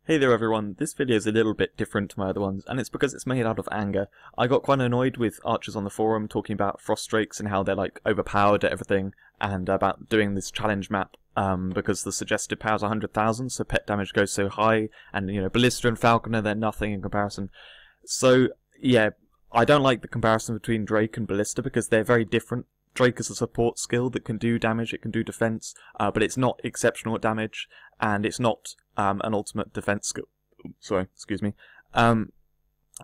Hey there everyone, this video is a little bit different to my other ones, and it's because it's made out of anger. I got quite annoyed with archers on the forum talking about frost drakes and how they're like overpowered at everything, and about doing this challenge map because the suggested power's 100,000, so pet damage goes so high, and you know, Ballista and Falconer, they're nothing in comparison. So yeah, I don't like the comparison between Drake and Ballista because they're very different. Drake is a support skill that can do damage, it can do defense, but it's not exceptional at damage, and it's not an ultimate defense skill. Sorry, excuse me.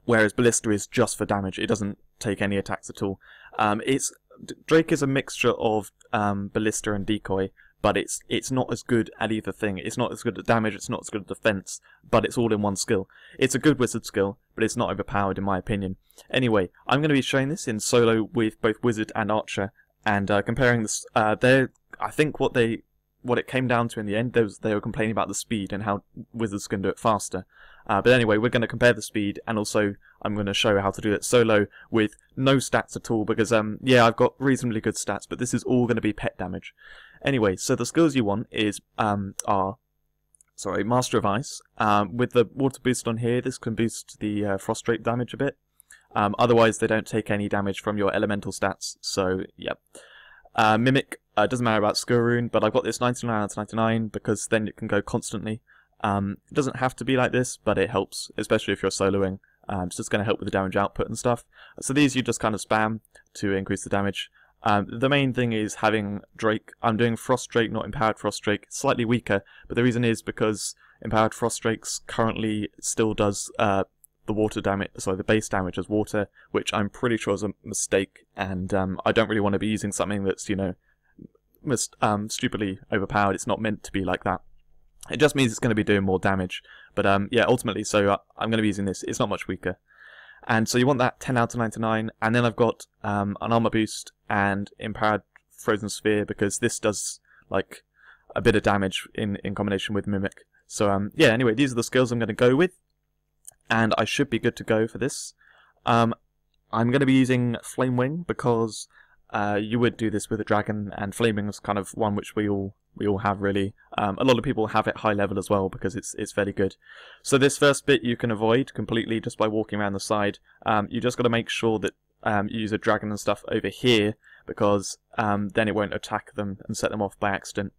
Whereas Ballista is just for damage, it doesn't take any attacks at all. Drake is a mixture of Ballista and Decoy, but it's not as good at either thing. It's not as good at damage, it's not as good at defense, but it's all in one skill. It's a good wizard skill, but it's not overpowered in my opinion. Anyway, I'm going to be showing this in solo with both wizard and archer, and comparing this. I think what it came down to in the end, they were complaining about the speed and how wizards can do it faster. But anyway, we're going to compare the speed, and also I'm going to show how to do it solo with no stats at all, because yeah, I've got reasonably good stats, but this is all going to be pet damage. Anyway, so the skills you want is Master of Ice. With the water boost on here, this can boost the frost drake damage a bit. Otherwise, they don't take any damage from your elemental stats, so yep. Mimic, doesn't matter about skill rune, but I've got this 99 out of 99 because then it can go constantly. It doesn't have to be like this, but it helps, especially if you're soloing. So it's going to help with the damage output and stuff. So these you just kind of spam to increase the damage. The main thing is having Drake. I'm doing Frost Drake, not Empowered Frost Drake. Slightly weaker, but the reason is because Empowered Frost Drakes currently still does the water damage, sorry, the base damage as water, which I'm pretty sure is a mistake, and I don't really want to be using something that's, you know, stupidly overpowered. It's not meant to be like that. It just means it's going to be doing more damage. But yeah, ultimately, so I'm going to be using this. It's not much weaker. And so you want that 10 out of 99, and then I've got an armor boost and Empowered Frozen Sphere, because this does like a bit of damage in combination with Mimic. So yeah, anyway, these are the skills I'm going to go with, and I should be good to go for this. I'm going to be using Flame Wing because you would do this with a dragon, and Flaming is kind of one which we all have really. A lot of people have it high level as well because it's very good. So this first bit you can avoid completely just by walking around the side. You just got to make sure that you use a dragon and stuff over here, because then it won't attack them and set them off by accident.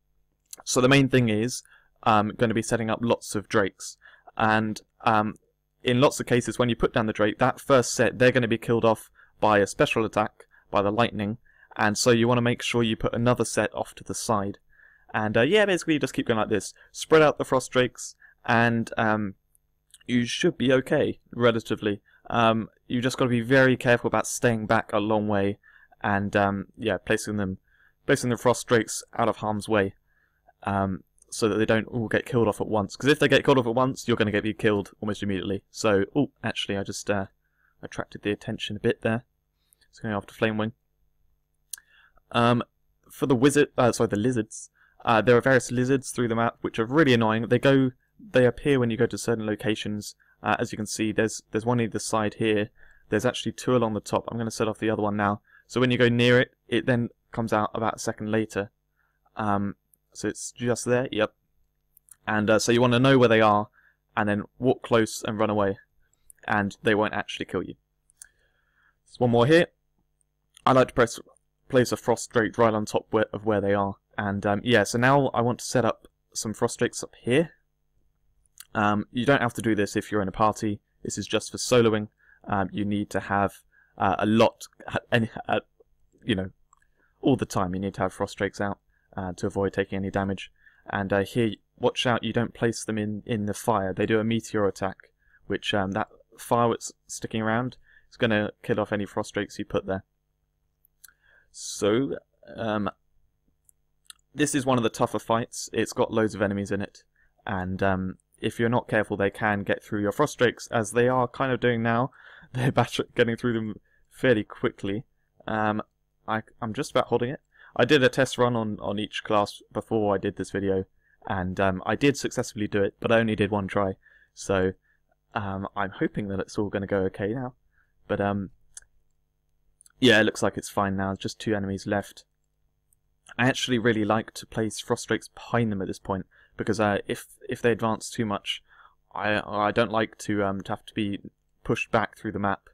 So the main thing is going to be setting up lots of drakes, and in lots of cases when you put down the drake, that first set they're going to be killed off by a special attack, by the lightning, and so you want to make sure you put another set off to the side. And yeah, basically you just keep going like this. Spread out the frost drakes, and you should be okay, relatively. You just got to be very careful about staying back a long way, and yeah, placing the frost drakes out of harm's way, so that they don't all get killed off at once. Because if they get killed off at once, you're going to be killed almost immediately. So, oh, actually, I just attracted the attention a bit there. It's going after Flame Wing. For the the lizards. There are various lizards through the map which are really annoying. They appear when you go to certain locations. As you can see, there's one either side here. There's actually two along the top. I'm going to set off the other one now. So when you go near it, it then comes out about a second later. So it's just there. Yep. And so you want to know where they are, and then walk close and run away, and they won't actually kill you. There's one more here. I like to place a frost drake right on top of where they are. And yeah, so now I want to set up some frost drakes up here. You don't have to do this if you're in a party. This is just for soloing. You need to have a lot, you know, all the time. You need to have frost drakes out to avoid taking any damage. And here, watch out! You don't place them in the fire. They do a meteor attack, which that fire that's sticking around is going to kill off any frost drakes you put there. So this is one of the tougher fights. It's got loads of enemies in it, and if you're not careful, they can get through your frost drakes, as they are kind of doing now. They're getting through them fairly quickly. I'm just about holding it. I did a test run on each class before I did this video, and I did successfully do it, but I only did one try. So I'm hoping that it's all going to go okay now. But yeah, it looks like it's fine now. There's just two enemies left. I actually really like to place frost drakes behind them at this point, because if they advance too much, I don't like to have to be pushed back through the map.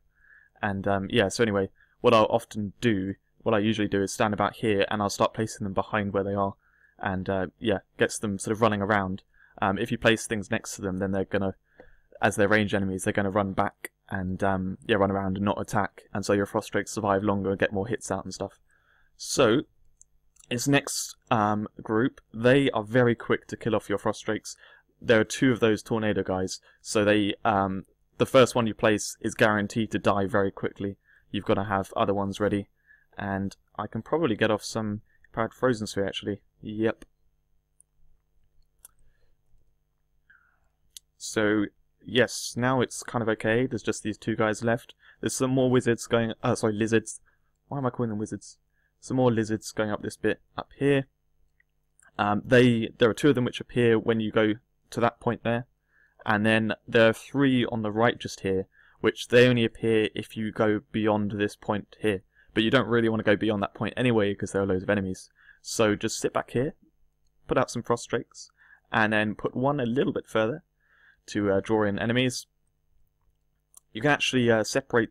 And yeah, so anyway, what I usually do is stand about here, and I'll start placing them behind where they are, and yeah, gets them sort of running around. If you place things next to them, then they're gonna, as they're ranged enemies, they're gonna run back and yeah, run around and not attack, and so your frost drakes survive longer and get more hits out and stuff. So this next group, they are very quick to kill off your frost drakes. There are 2 of those tornado guys, so they the first one you place is guaranteed to die very quickly. You've got to have other ones ready, and I can probably get off some powered frozen sphere actually. Yep. So yes, now it's kind of okay. There's just these 2 guys left. There's some more wizards going. Sorry, lizards. Why am I calling them wizards? Some more lizards going up this bit up here. There are 2 of them which appear when you go to that point there, and then there are 3 on the right just here, which they only appear if you go beyond this point here. But you don't really want to go beyond that point anyway, because there are loads of enemies. So just sit back here, put out some frost drakes, and then put one a little bit further to draw in enemies. You can actually separate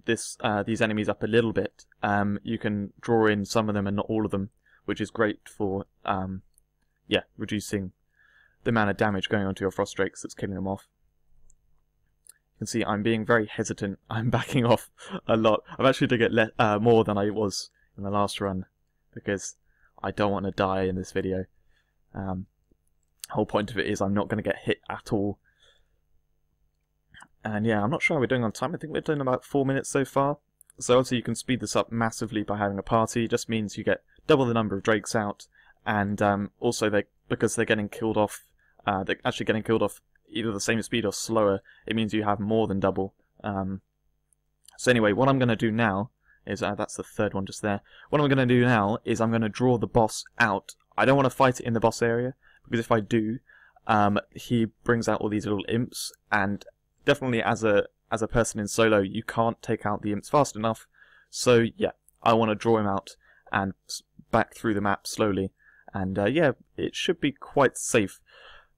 these enemies up a little bit. You can draw in some of them and not all of them, which is great for yeah, reducing the amount of damage going onto your frost drakes that's killing them off. You can see I'm being very hesitant. I'm backing off a lot. I've actually to get more than I was in the last run, because I don't want to die in this video. The whole point of it is I'm not going to get hit at all. And yeah, I'm not sure how we're doing on time. I think we're doing about 4 minutes so far. So obviously you can speed this up massively by having a party. It just means you get double the number of drakes out, and also because they're getting killed off, they're actually getting killed off either the same speed or slower. It means you have more than double. So anyway, what I'm going to do now is, that's the 3rd one just there. What I'm going to do now is I'm going to draw the boss out. I don't want to fight it in the boss area, because if I do, he brings out all these little imps, and definitely as a person in solo, you can't take out the imps fast enough. So yeah, I want to draw him out and back through the map slowly, and yeah, it should be quite safe.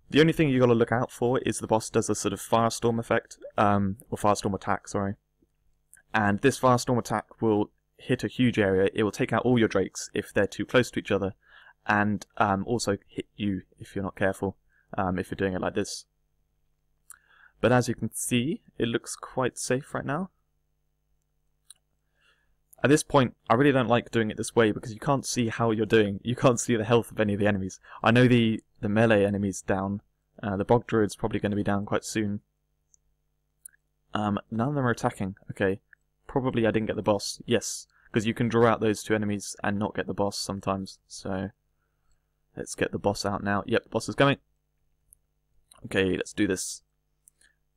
The only thing you got to look out for is the boss does a sort of firestorm effect, or firestorm attack, sorry. And this firestorm attack will hit a huge area. It will take out all your drakes if they're too close to each other, and also hit you if you're not careful, if you're doing it like this. But as you can see, it looks quite safe right now. At this point, I really don't like doing it this way, because you can't see how you're doing. You can't see the health of any of the enemies. I know the melee enemy's down. The bog druid's probably going to be down quite soon. None of them are attacking. Okay. Probably I didn't get the boss. Yes, because you can draw out those 2 enemies and not get the boss sometimes. So let's get the boss out now. Yep, the boss is coming. Okay, let's do this.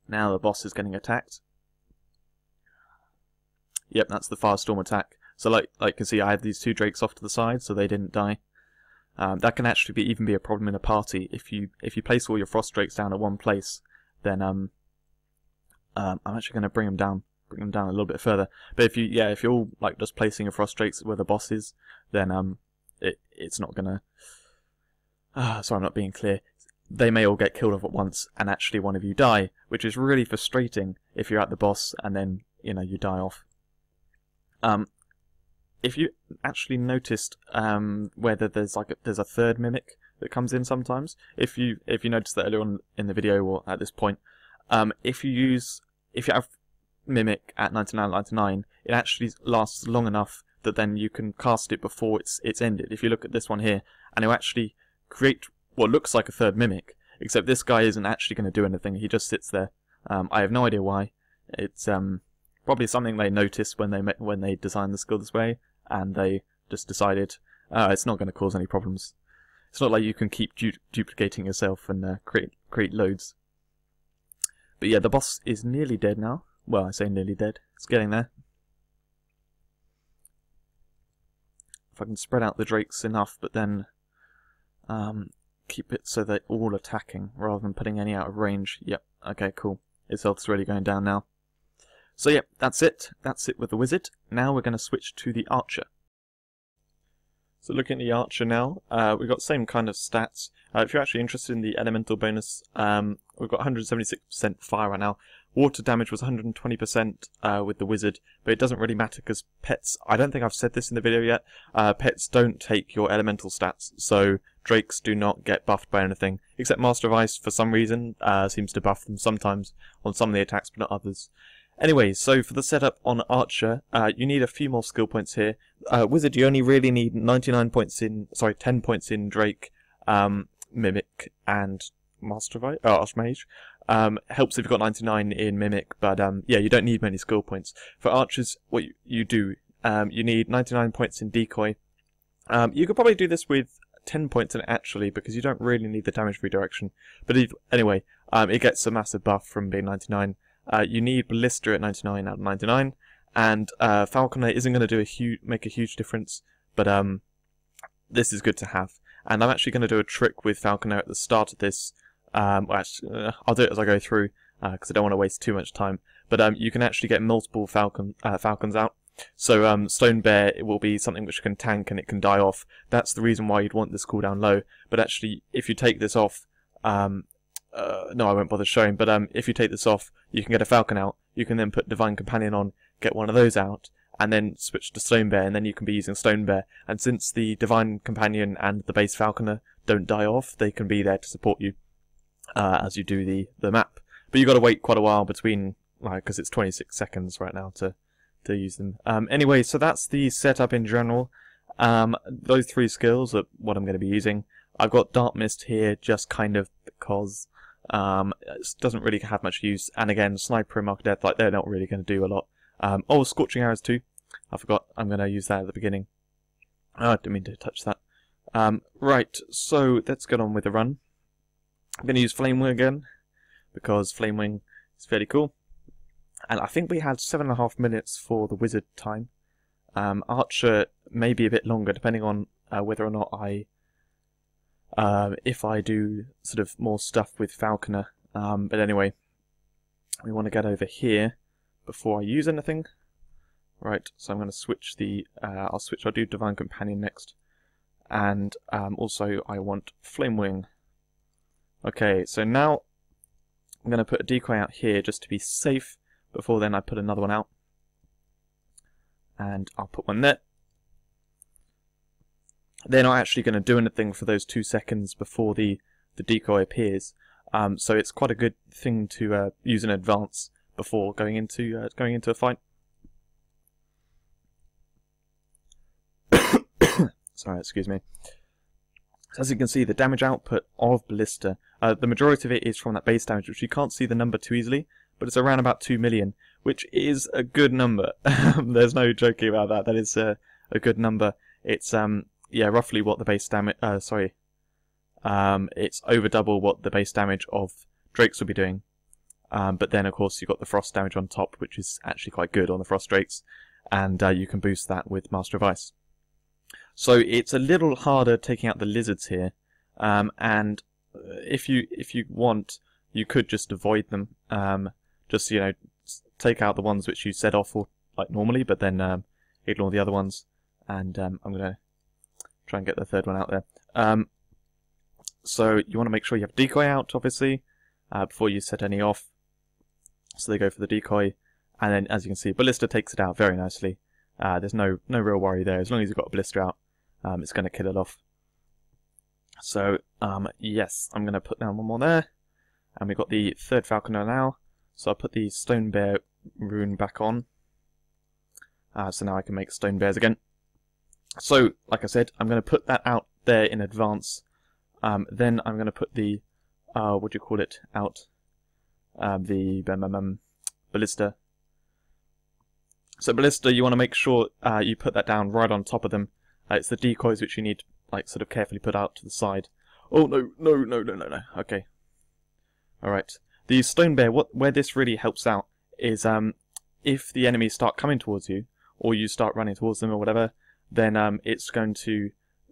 Now the boss is getting attacked. Yep, that's the firestorm attack. So like you can see, I had these 2 drakes off to the side, so they didn't die. That can actually even be a problem in a party. If you place all your frost drakes down at one place, then I'm actually going to bring them down a little bit further. But if you're all like just placing your frost drakes where the boss is, then it's not gonna. Sorry, I'm not being clear. They may all get killed off at once, and actually one of you die, which is really frustrating if you're at the boss and then you die off. If you actually noticed whether there's a 3rd mimic that comes in sometimes, if you noticed that earlier on in the video or at this point, if you have mimic at 99.99, it actually lasts long enough that then you can cast it before it's ended. If you look at this one here, and it'll actually create what looks like a 3rd mimic, except this guy isn't actually going to do anything. He just sits there. I have no idea why. It's probably something they noticed when they designed the skill this way, and they just decided it's not going to cause any problems. It's not like you can keep duplicating yourself and create loads. But yeah, the boss is nearly dead now. Well, I say nearly dead. It's getting there. If I can spread out the drakes enough, but then keep it so they're all attacking rather than putting any out of range. Yep, okay, cool. His health's really going down now. So yep, that's it. That's it with the wizard. Now we're going to switch to the archer. So looking at the archer now, we've got the same kind of stats. If you're actually interested in the elemental bonus, we've got 176% fire right now. Water damage was 120% with the wizard, but it doesn't really matter because pets, I don't think I've said this in the video yet, pets don't take your elemental stats, so drakes do not get buffed by anything, except Master of Ice for some reason seems to buff them sometimes on some of the attacks but not others. Anyway, so for the setup on Archer, you need a few more skill points here. Wizard, you only really need 10 points in Drake, Mimic, and Master of Ice, Archmage. Helps if you've got 99 in Mimic, but yeah, you don't need many skill points. For Archers, what you do, you need 99 points in Decoy. You could probably do this with 10 points in it actually, because you don't really need the damage redirection. But anyway, it gets a massive buff from being 99. You need Ballista at 99 out of 99, and Falconer isn't going to make a huge difference, but this is good to have. And I'm actually going to do a trick with Falconer at the start of this. Well, actually, I'll do it as I go through, because I don't want to waste too much time. But you can actually get multiple Falcons out. So Stone Bear, it will be something which can tank and it can die off. That's the reason why you'd want this cooldown low. But actually, if you take this off, no, I won't bother showing, but if you take this off, you can get a Falcon out. You can then put Divine Companion on, get one of those out, and then switch to Stone Bear, and then you can be using Stone Bear. And since the Divine Companion and the base Falconer don't die off, they can be there to support you as you do the map. But you've got to wait quite a while between, because it's 26 seconds right now to use them. Anyway, so that's the setup in general. Those three skills are what I'm going to be using. I've got Dark Mist here just kind of because it doesn't really have much use, and again, Sniper and Mark of Death, like, they're not really going to do a lot. Oh, Scorching Arrows too. I forgot, I'm going to use that at the beginning. I didn't mean to touch that. Right, so let's get on with the run. I'm going to use Flame Wing again, because Flame Wing is fairly cool. And I think we had 7.5 minutes for the wizard time. Archer may be a bit longer, depending on whether or not if I do sort of more stuff with Falconer. But anyway, we want to get over here before I use anything. Right, so I'm going to switch I'll do Divine Companion next. And also I want Flame Wing. Okay, so now I'm going to put a decoy out here just to be safe. Before then I put another one out. And I'll put one there. They're not actually going to do anything for those 2 seconds before the decoy appears. So it's quite a good thing to use in advance before going into a fight. Sorry, excuse me. So as you can see, the damage output of Ballista, the majority of it is from that base damage, which you can't see the number too easily, but it's around about 2 million, which is a good number. There's no joking about that. That is a good number. It's yeah, roughly what the base damage. It's over double what the base damage of Drakes will be doing. But then, of course, you've got the frost damage on top, which is actually quite good on the frost Drakes, and you can boost that with Master of Ice. So it's a little harder taking out the lizards here, and if you want, you could just avoid them. Just, you know, take out the ones which you set off for, like normally, but then ignore the other ones. And I'm gonna try and get the third one out there. So you want to make sure you have decoy out, obviously, before you set any off. So they go for the decoy, and then, as you can see, Ballista takes it out very nicely. There's no real worry there. As long as you've got a Ballista out, it's going to kill it off. So, yes, I'm going to put down one more there. And we've got the third Falconer now. So I'll put the Stone Bear rune back on. So now I can make Stone Bears again. So, like I said, I'm going to put that out there in advance. Then I'm going to put the, what do you call it, out. The Ballista. So Ballista, you want to make sure you put that down right on top of them. It's the decoys which you need to, like, sort of carefully put out to the side. Oh, no. Okay. Alright. The Stone Bear, where this really helps out is if the enemies start coming towards you, or you start running towards them or whatever, then it's going to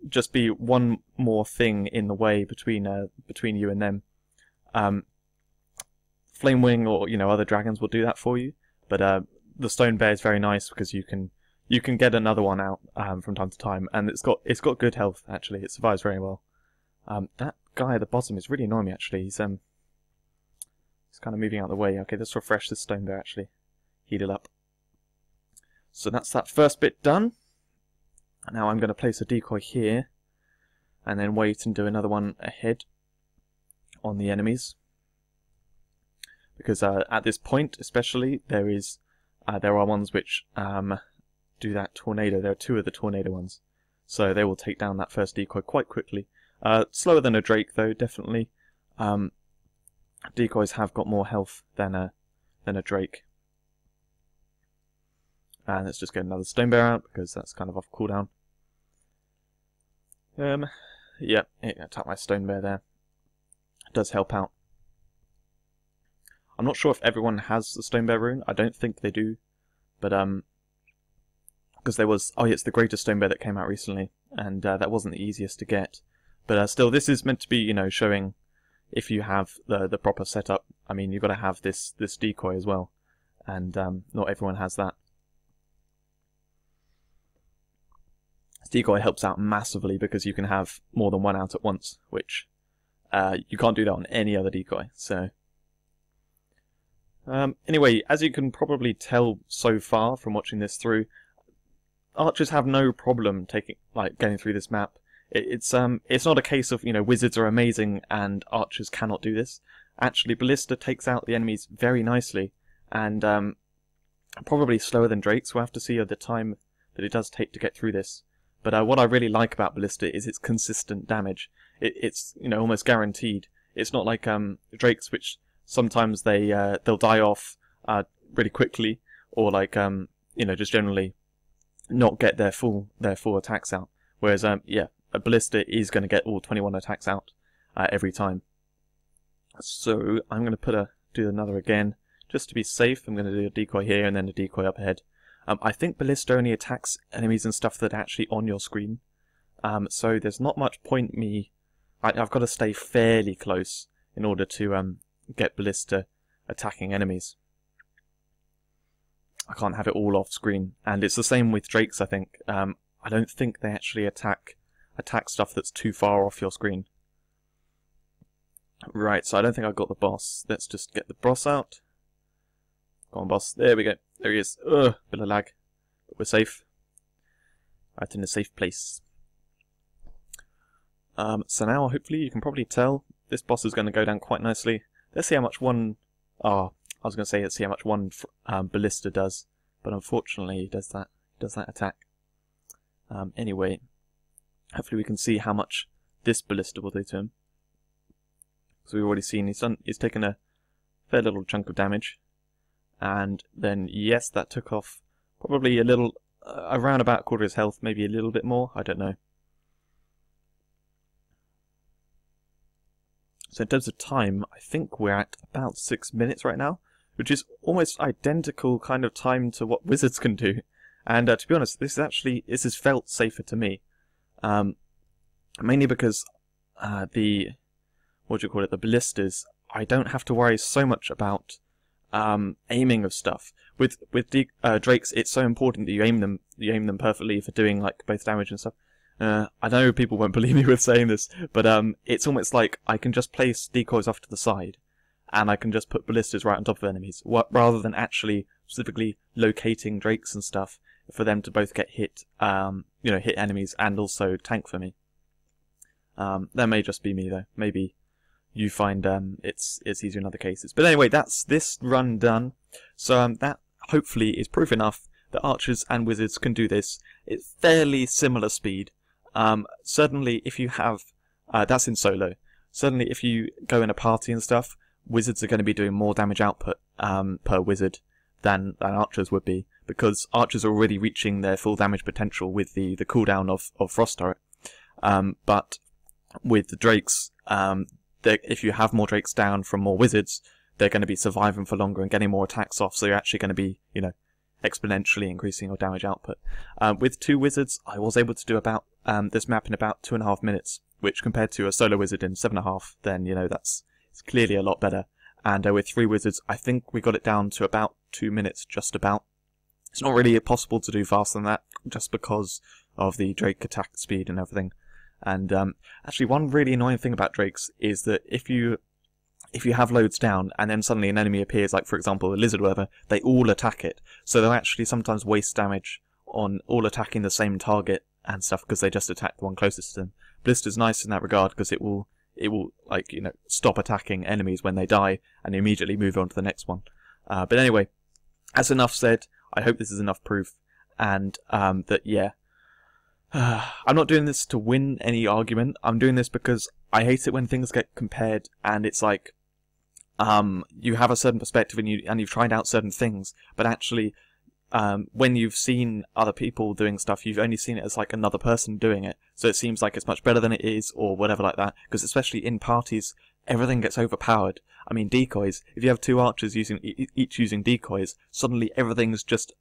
just be one more thing in the way between you and them. Flame Wing or, you know, other dragons will do that for you, but the Stone Bear is very nice because you can get another one out from time to time, and it's got good health actually. It survives very well. That guy at the bottom is really annoying me actually. He's He's kind of moving out of the way. Okay, let's refresh this stone there, actually. Heat it up. So that's that first bit done. Now I'm going to place a decoy here, and then wait and do another one ahead on the enemies. Because at this point, especially, there are ones which do that tornado. There are 2 of the tornado ones, so they will take down that first decoy quite quickly. Slower than a Drake, though, definitely. Decoys have got more health than a Drake. And let's just get another stone bear out because that's kind of off cooldown. Yeah, attack my stone bear there. It does help out. I'm not sure if everyone has the stone bear rune. I don't think they do, but because there was it's the greatest stone bear that came out recently, and that wasn't the easiest to get. But still, this is meant to be, showing if you have the proper setup. I mean, you've got to have this decoy as well, and not everyone has that. This decoy helps out massively because you can have more than one out at once, which you can't do that on any other decoy. So anyway, as you can probably tell so far from watching this through, archers have no problem getting through this map. It's not a case of wizards are amazing and archers cannot do this. Actually, ballista takes out the enemies very nicely, and probably slower than drakes. We'll have to see the time that it does take to get through this. But what I really like about ballista is its consistent damage. It's almost guaranteed. It's not like drakes, which sometimes they'll die off really quickly, or just generally not get their full attacks out. Whereas a ballista is going to get all 21 attacks out every time. So I'm going to do another again just to be safe. I'm going to do a decoy here and then a decoy up ahead. I think ballista only attacks enemies and stuff that are actually on your screen. So there's not much point I've got to stay fairly close in order to get ballista attacking enemies. I can't have it all off screen, and it's the same with drakes. I think I don't think they actually attack stuff that's too far off your screen. Right, so I don't think I've got the boss. Let's just get the boss out. Go on, boss. There we go. There he is. Ugh, bit of lag, but we're safe. Right in a safe place. So now, hopefully, you can probably tell this boss is going to go down quite nicely. Let's see how much one. I was going to say let's see how much one ballista does, but unfortunately, he does that attack. Anyway, hopefully, we can see how much this ballista will do to him. So we've already seen he's taken a fair little chunk of damage. And then, yes, that took off probably a little, around about a quarter of his health, maybe a little bit more, I don't know. So in terms of time, I think we're at about 6 minutes right now, which is almost identical kind of time to what wizards can do. And to be honest, this has felt safer to me. Mainly because the ballistas, I don't have to worry so much about aiming of stuff. With drakes, it's so important that you aim them perfectly for doing both damage and stuff. I know people won't believe me with saying this, but it's almost like I can just place decoys off to the side, and I can just put ballistas right on top of enemies, rather than actually specifically locating drakes and stuff for them to both get hit, hit enemies and also tank for me. That may just be me though. Maybe you find it's easier in other cases. But anyway, that's this run done. So that hopefully is proof enough that archers and wizards can do this. It's fairly similar speed. Certainly if you have, that's in solo. Certainly if you go in a party and stuff, wizards are going to be doing more damage output per wizard than archers would be, because archers are already reaching their full damage potential with the cooldown of Frost Turret. But with the drakes, if you have more drakes down from more wizards, they're going to be surviving for longer and getting more attacks off, so you're actually going to be, exponentially increasing your damage output. With 2 wizards, I was able to do about this map in about 2.5 minutes, which compared to a solo wizard in 7.5, then, it's clearly a lot better. And with 3 wizards, I think we got it down to about 2 minutes, just about. It's not really possible to do faster than that, just because of the drake attack speed and everything. And actually, one really annoying thing about drakes is that if you if you have loads down and then suddenly an enemy appears, like for example a lizard or whatever, they all attack it. So they'll actually sometimes waste damage on all attacking the same target and stuff because they just attack the one closest to them. Blister's nice in that regard because it will like, you know, stop attacking enemies when they die and immediately move on to the next one. But anyway, that's enough said. I hope this is enough proof, and that, yeah, I'm not doing this to win any argument. I'm doing this because I hate it when things get compared and it's like you have a certain perspective and you've tried out certain things, but actually when you've seen other people doing stuff, you've only seen it as like another person doing it, so it seems like it's much better than it is, or whatever like that, because especially in parties, everything gets overpowered. I mean, decoys, if you have two archers each using decoys, suddenly everything's just,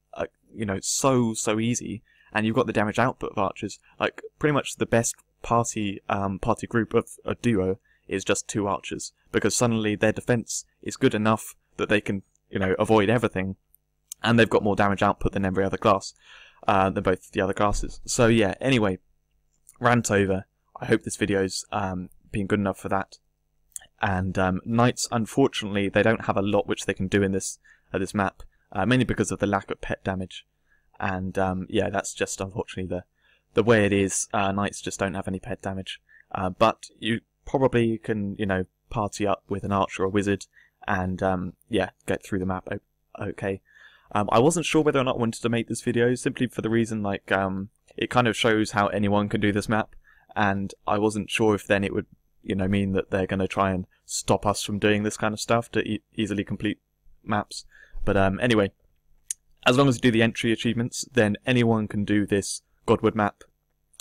you know, so easy, and you've got the damage output of archers. Like, pretty much the best party group of a duo is just two archers, because suddenly their defense is good enough that they can, you know, avoid everything, and they've got more damage output than every other class, than both the other classes. So yeah, anyway, rant over. I hope this video's been good enough for that. And knights, unfortunately, they don't have a lot which they can do in this map, mainly because of the lack of pet damage. And yeah, that's just unfortunately the way it is. Knights just don't have any pet damage. But you probably can, you know, party up with an archer or a wizard, and yeah, get through the map okay. I wasn't sure whether or not I wanted to make this video, simply for the reason, like, it kind of shows how anyone can do this map, and I wasn't sure if then it would, you know, mean that they're going to try and stop us from doing this kind of stuff to easily complete maps. But anyway, as long as you do the entry achievements, then anyone can do this Godwood map.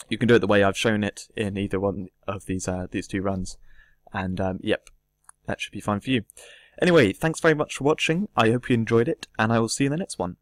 You can do it the way I've shown it in either one of these two runs, and yep, that should be fine for you. Anyway, thanks very much for watching. I hope you enjoyed it, and I will see you in the next one.